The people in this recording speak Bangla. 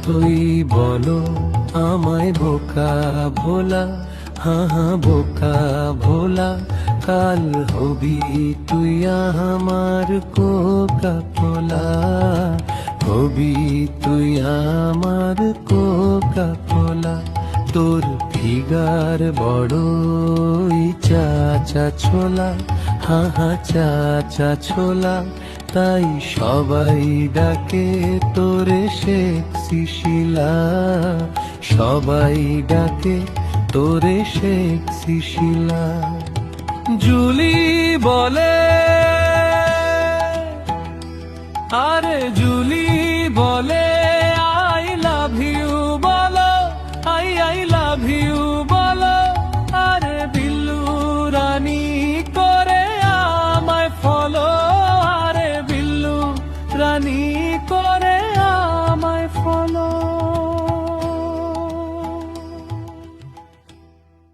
যতই বলো আমায় বোকা ভোলা, হ্যাঁ বোকা ভোলা, কাল হবি তুই আমার কোকা কোলা, হবি তুই আমার কোকা কোলা। তোর ফিগার বড়ই চাচা ছোলা, হ্যাঁ চাচা ছোলা, তাই সবাই ডাকে তোরে সেক্সি শিলা, সবাই ডাকে তোরে সেক্সি শিলা। জুলি বলে, আরে জুলি বলে আই লাভ ইউ, বলো আই লাভ ইউ।